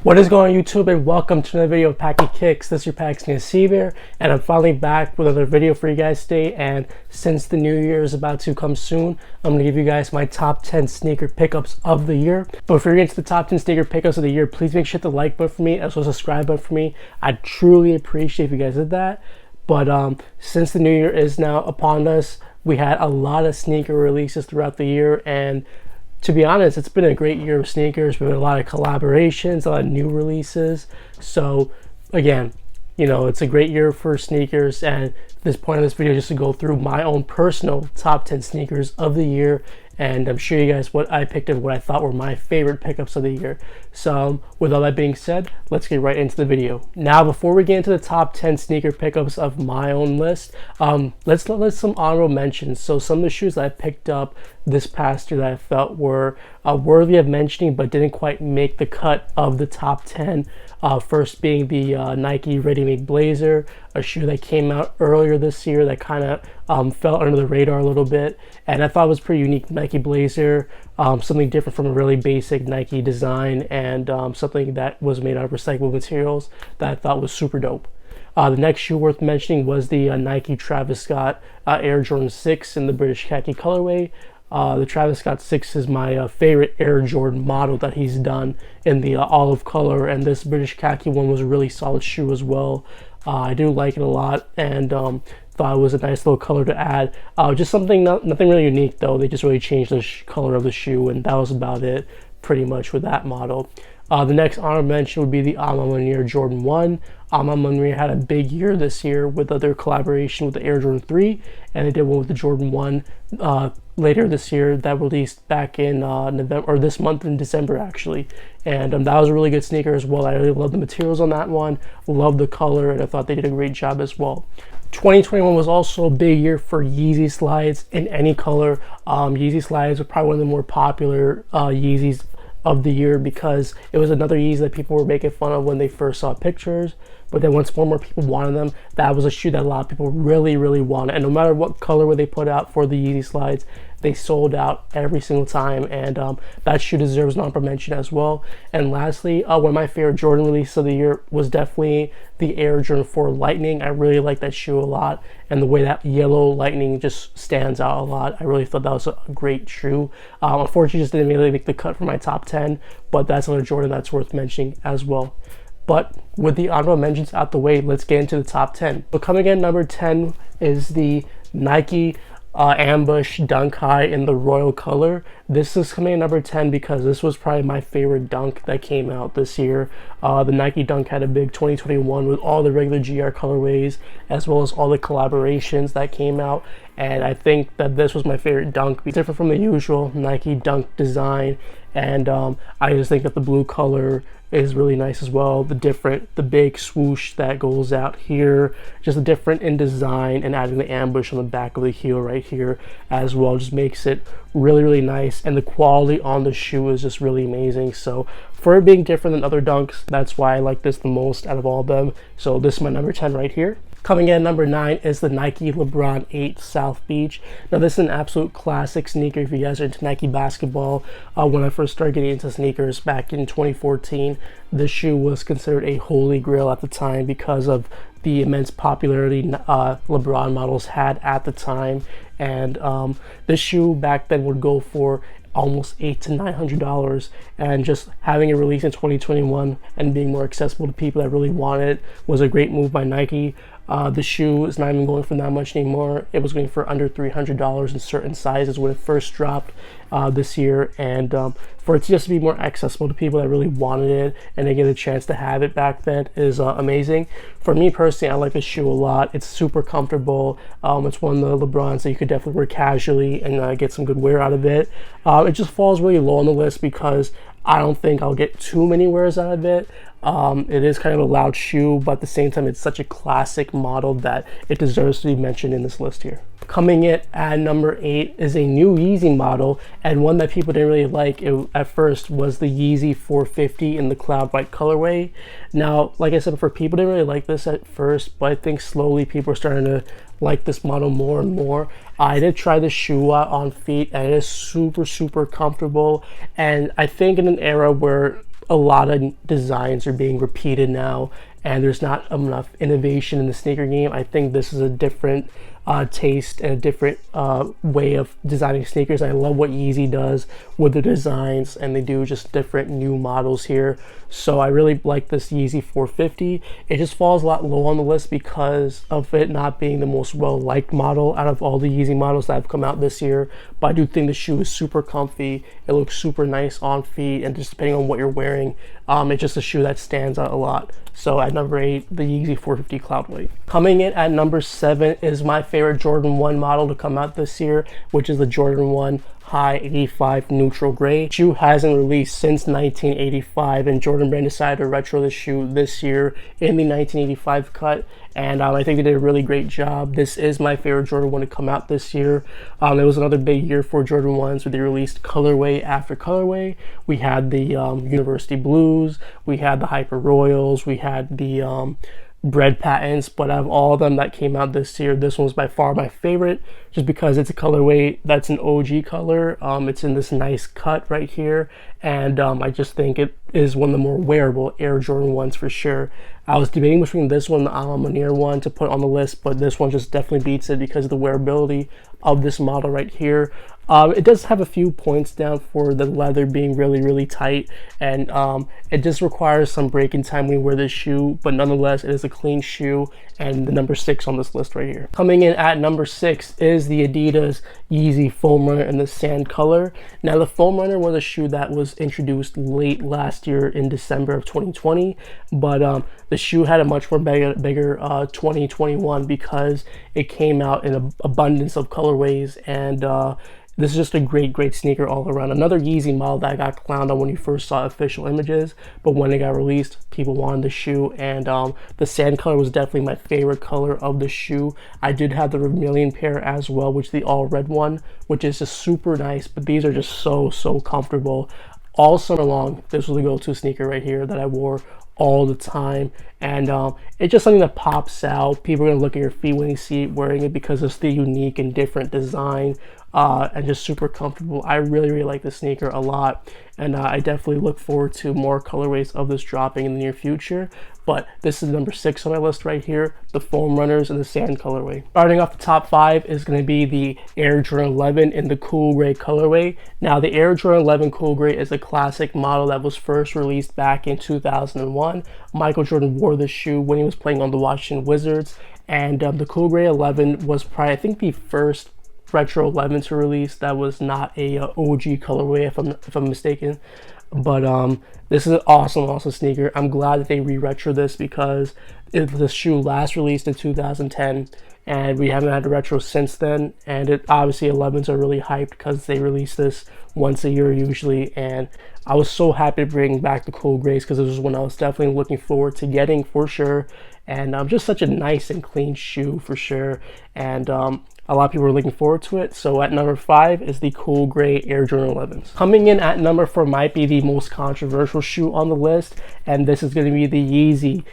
What is going on YouTube, and welcome to another video of KHAKI Kicks. This is your Pakistani Sea Bear, and I'm finally back with another video for you guys today. And since the new year is about to come soon, I'm gonna give you guys my top 10 sneaker pickups of the year. But before we get into the top 10 sneaker pickups of the year, please make sure to hit the like button for me, as well as the subscribe button for me. I'd truly appreciate if you guys did that. But since the new year is now upon us, we had a lot of sneaker releases throughout the year, and to be honest, it's been a great year of sneakers. We've had a lot of collaborations, a lot of new releases. So again, you know, it's a great year for sneakers, and at this point in this video, just to go through my own personal top 10 sneakers of the year, and I'm sure you guys what I picked and what I thought were my favorite pickups of the year. So with all that being said, let's get right into the video. Now, before we get into the top 10 sneaker pickups of my own list, let's some honorable mentions. So some of the shoes that I picked up this past year that I felt were worthy of mentioning but didn't quite make the cut of the top 10. First being the Nike Ready-Made Blazer, a shoe that came out earlier this year that kind of fell under the radar a little bit, and I thought it was pretty unique. Nike Blazer, something different from a really basic Nike design, and something that was made out of recyclable materials that I thought was super dope. The next shoe worth mentioning was the Nike Travis Scott Air Jordan 6 in the British khaki colorway. The Travis Scott 6 is my favorite Air Jordan model that he's done in the olive color, and this British khaki one was a really solid shoe as well. I do like it a lot, and thought it was a nice little color to add. Just something, nothing really unique though. They just really changed the color of the shoe, and that was about it pretty much with that model. The next honorable mention would be the MANIERE Jordan 1. MANIERE had a big year this year with their collaboration with the Air Jordan 3, and they did one with the Jordan 1 later this year that released back in November, or this month in December actually. And that was a really good sneaker as well. I really love the materials on that one, love the color, and I thought they did a great job as well. 2021 was also a big year for Yeezy slides in any color. Yeezy slides were probably one of the more popular Yeezys of the year because it was another Yeezy that people were making fun of when they first saw pictures, but then once more and more people wanted them, that was a shoe that a lot of people really wanted, and no matter what colorway they put out for the Yeezy slides, they sold out every single time, and that shoe deserves an honorable mention as well. And lastly, one of my favorite Jordan releases of the year was definitely the Air Jordan 4 Lightning. I really like that shoe a lot, and the way that yellow lightning just stands out a lot. I really thought that was a great shoe. Unfortunately, just didn't really make the cut for my top 10, but that's another Jordan that's worth mentioning as well. But with the honorable mentions out the way, let's get into the top 10. But coming in number 10 is the Nike Ambush Dunk High in the royal color. This is coming in number 10 because this was probably my favorite dunk that came out this year. The Nike Dunk had a big 2021 with all the regular GR colorways as well as all the collaborations that came out, and I think that this was my favorite dunk. It's different from the usual Nike Dunk design, and I just think that the blue color is really nice as well. The big swoosh that goes out here, just different in design, and adding the ambush on the back of the heel right here as well just makes it really nice, and the quality on the shoe is just really amazing. So for it being different than other dunks, that's why I like this the most out of all of them. So this is my number 10 right here. Coming in at number 9 is the Nike LeBron 8 South Beach. Now this is an absolute classic sneaker if you guys are into Nike basketball. When I first started getting into sneakers back in 2014, this shoe was considered a holy grail at the time because of the immense popularity LeBron models had at the time. And this shoe back then would go for almost $800 to $900, and just having it released in 2021 and being more accessible to people that really want it was a great move by Nike. The shoe is not even going for that much anymore. It was going for under $300 in certain sizes when it first dropped this year, and for it to just be more accessible to people that really wanted it and they get a chance to have it back then is amazing. For me personally, I like this shoe a lot. It's super comfortable. It's one of the LeBrons that you could definitely wear casually and get some good wear out of it. It just falls really low on the list because I don't think I'll get too many wears out of it. It is kind of a loud shoe, but at the same time, it's such a classic model that it deserves to be mentioned in this list here. Coming in at number 8 is a new Yeezy model, and one that people didn't really like at first was the Yeezy 450 in the cloud white colorway. Now, like I said before, people didn't really like this at first, but I think slowly people are starting to like this model more and more. I did try the shoe out on feet, and it is super comfortable, and I think in an era where a lot of designs are being repeated now, and there's not enough innovation in the sneaker game. I think this is a different taste and a different way of designing sneakers. I love what Yeezy does with the designs, and they do just different new models here. So I really like this Yeezy 450. It just falls a lot low on the list because of it not being the most well-liked model out of all the Yeezy models that have come out this year. But I do think the shoe is super comfy. It looks super nice on feet, and just depending on what you're wearing, it's just a shoe that stands out a lot. So at number 8, the Yeezy 450 Cloudweight. Coming in at number 7 is my favorite Jordan 1 model to come out this year, which is the Jordan 1 High 85 Neutral Gray. The shoe hasn't released since 1985, and Jordan Brand decided to retro the shoe this year in the 1985 cut, and I think they did a really great job. This is my favorite Jordan 1 to come out this year. It was another big year for Jordan 1s, where they released colorway after colorway. We had the University Blues, we had the Hyper Royals, we had the bread patents, but out of all of them that came out this year, this one was by far my favorite, just because it's a colorway that's an OG color. It's in this nice cut right here, and I just think it is one of the more wearable Air Jordan 1s for sure. I was debating between this one and the Manierre one to put on the list, but this one just definitely beats it because of the wearability of this model right here. It does have a few points down for the leather being really tight, and it just requires some break-in time when you wear this shoe, but nonetheless it is a clean shoe, and the number 6 on this list right here. Coming in at number 6 is the Adidas Yeezy Foam Runner in the sand color. Now the Foam Runner was a shoe that was introduced late last year in December of 2020, but the shoe had a much more bigger 2021 because it came out in an abundance of colorways, and this is just a great sneaker all around. Another Yeezy model that I got clowned on when you first saw official images, but when it got released, people wanted the shoe, and the sand color was definitely my favorite color of the shoe. I did have the Vermilion pair as well, which is the all red one, which is just super nice, but these are just so comfortable. All summer long, this was the go-to sneaker right here that I wore all the time, and it's just something that pops out. People are gonna look at your feet when they see it wearing it because it's the unique and different design, and just super comfortable. I really like this sneaker a lot, and I definitely look forward to more colorways of this dropping in the near future. But this is number 6 on my list right here, the Foam Runners in the sand colorway. Starting off the top 5 is going to be the Air Jordan 11 in the cool gray colorway. Now the Air Jordan 11 cool gray is a classic model that was first released back in 2001. Michael Jordan wore this shoe when he was playing on the Washington Wizards, and the cool gray 11 was probably, I think, the first retro 11 to release that was not a OG colorway, if I'm mistaken. But this is an awesome sneaker. I'm glad that they re-retro this because the shoe last released in 2010, and we haven't had a retro since then. And it obviously 11s are really hyped because they release this once a year usually, and I was so happy to bring back the cool grays because this was one I was definitely looking forward to getting for sure. And just such a nice and clean shoe for sure, and a lot of people are looking forward to it. So at number 5 is the cool gray Air Jordan 11s. Coming in at number 4 might be the most controversial shoe on the list, and this is going to be the Yeezy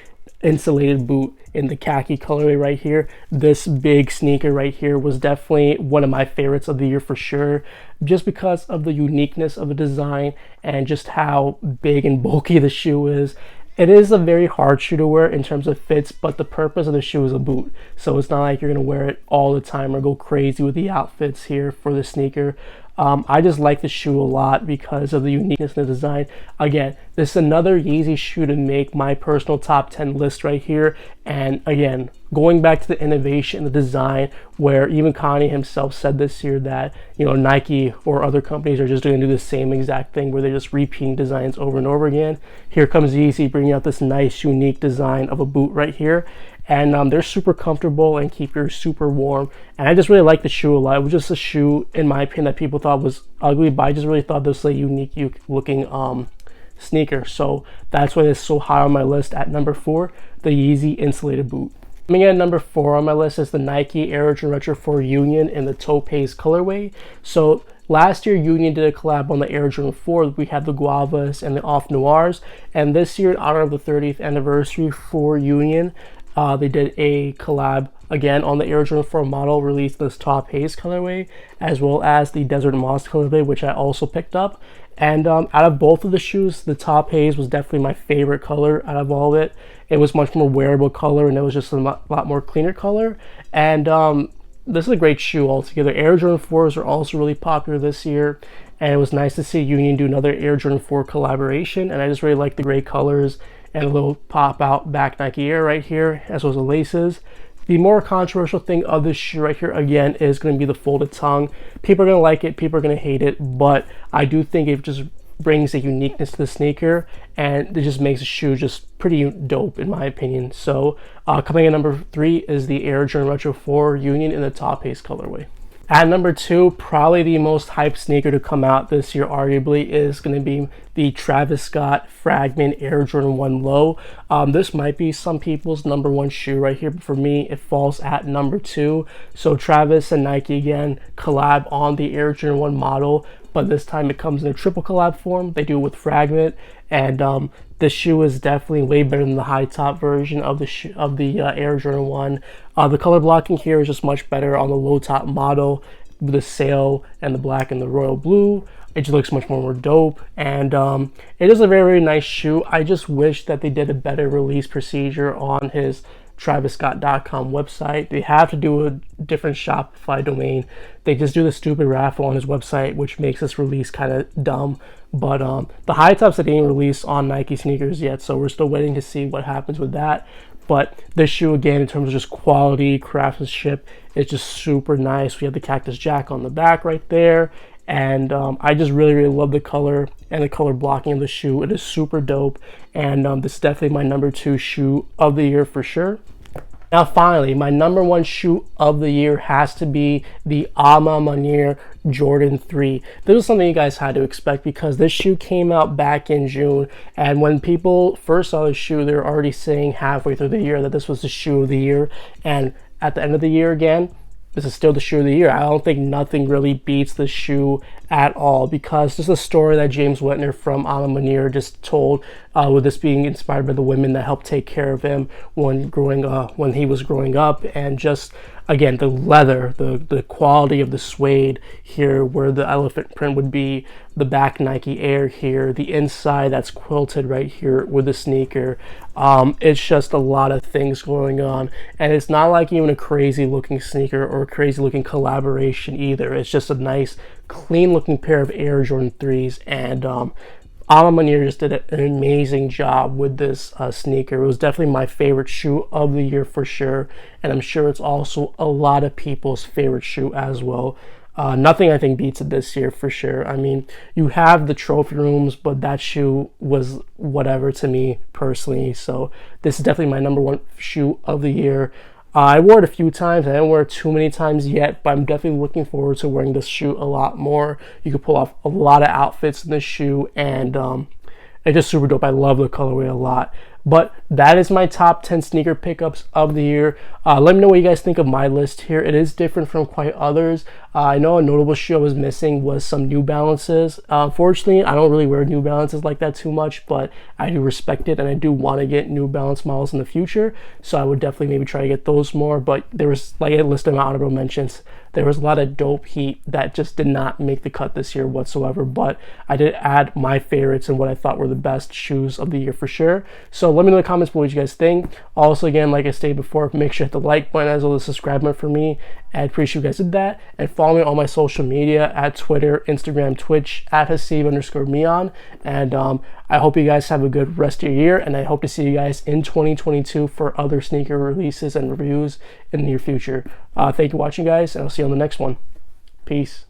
insulated boot in the khaki colorway right here. This big sneaker right here was definitely one of my favorites of the year for sure, just because of the uniqueness of the design and just how big and bulky the shoe is. It is a very hard shoe to wear in terms of fits, but the purpose of the shoe is a boot. So it's not like you're going to wear it all the time or go crazy with the outfits here for the sneaker. I just like the shoe a lot because of the uniqueness of the design. Again, this is another Yeezy shoe to make my personal top 10 list right here. And again, going back to the innovation, the design, where even Kanye himself said this year that, you know, Nike or other companies are just going to do the same exact thing where they're just repeating designs over and over again. Here comes Yeezy bringing out this nice, unique design of a boot right here. And they're super comfortable and keep you super warm. And I just really like the shoe a lot. It was just a shoe, in my opinion, that people thought was ugly, but I just really thought this was a unique looking sneaker. So that's why it's so high on my list at number 4, the Yeezy insulated boot. Coming in at number 4 on my list is the Nike Air Jordan Retro 4 Union in the taupe colorway. So last year, Union did a collab on the Air Jordan 4. We had the Guavas and the Off Noirs. And this year, in honor of the 30th anniversary for Union, they did a collab again on the Air Jordan 4 model, released this TAUPE HAZE colorway, as well as the Desert Moss colorway, which I also picked up. And out of both of the shoes, the TAUPE HAZE was definitely my favorite color out of all of it. It was much more wearable color, and it was just a lot more cleaner color. And this is a great shoe altogether. Air Jordan 4s are also really popular this year, and it was nice to see Union do another Air Jordan 4 collaboration. And I just really like the gray colors and a little pop out back Nike Air right here, as well as the laces. The more controversial thing of this shoe right here, again, is going to be the folded tongue. People are going to like it, people are going to hate it, but I do think it just brings a uniqueness to the sneaker, and it just makes the shoe just pretty dope in my opinion. So coming in number 3 is the Air Jordan Retro 4 Union in the TAUPE HAZE colorway. At number 2, probably the most hyped sneaker to come out this year arguably is going to be the Travis Scott Fragment Air Jordan 1 Low. This might be some people's number 1 shoe right here, but for me it falls at number 2. So Travis and Nike again collab on the Air Jordan 1 model, but this time it comes in a triple collab form. They do it with Fragment, and this shoe is definitely way better than the high top version of the Air Jordan 1. The color blocking here is just much better on the low top model with the sail and the black and the royal blue. It just looks much more dope, and it is a very, very nice shoe. I just wish that they did a better release procedure on his TravisScott.com website. They have to do a different Shopify domain. They just do the stupid raffle on his website, which makes this release kind of dumb. But the high tops that didn't release on Nike sneakers yet, so we're still waiting to see what happens with that. But this shoe, again, in terms of just quality, craftsmanship, it's just super nice. We have the Cactus Jack on the back right there, and I just really, really love the color and the color blocking of the shoe. It is super dope, and this is definitely my number 2 shoe of the year for sure. Now finally, my number 1 shoe of the year has to be the MANIERE Jordan 3. This is something you guys had to expect because this shoe came out back in June, and when people first saw the shoe, they were already saying halfway through the year that this was the shoe of the year, and at the end of the year again, this is still the shoe of the year. I don't think nothing really beats the shoe at all, because this is a story that James Whitner from MANIERE just told, with this being inspired by the women that helped take care of him when he was growing up, and just again the leather, the quality of the suede here where the elephant print would be, the back Nike Air here, the inside that's quilted right here with the sneaker. It's just a lot of things going on, and it's not like even a crazy looking sneaker or a crazy looking collaboration either. It's just a nice clean looking pair of Air Jordan 3s, and MANIERE just did an amazing job with this sneaker. It was definitely my favorite shoe of the year for sure, and I'm sure it's also a lot of people's favorite shoe as well. Nothing I think beats it this year for sure. I mean, you have the trophy rooms, but that shoe was whatever to me personally. So this is definitely my number 1 shoe of the year. I wore it a few times. I didn't wear it too many times yet, but I'm definitely looking forward to wearing this shoe a lot more. You can pull off a lot of outfits in this shoe, and it's just super dope. I love the colorway a lot. But that is my top 10 sneaker pickups of the year. Let me know what you guys think of my list here. It is different from quite others. I know a notable shoe I was missing was some New Balances. Unfortunately, I don't really wear New Balances like that too much, but I do respect it, and I do want to get New Balance models in the future. So I would definitely maybe try to get those more. But there was, like I listed my honorable mentions, there was a lot of dope heat that just did not make the cut this year whatsoever. But I did add my favorites and what I thought were the best shoes of the year for sure. So let me know in the comments what you guys think. Also, again, like I stated before, make sure to hit the like button as well as the subscribe button for me. I appreciate you guys did that. And follow me on my social media at Twitter, Instagram, Twitch, at Hasib_Meon. And I hope you guys have a good rest of your year, and I hope to see you guys in 2022 for other sneaker releases and reviews in the near future. Thank you for watching, guys, and I'll see you on the next one. Peace.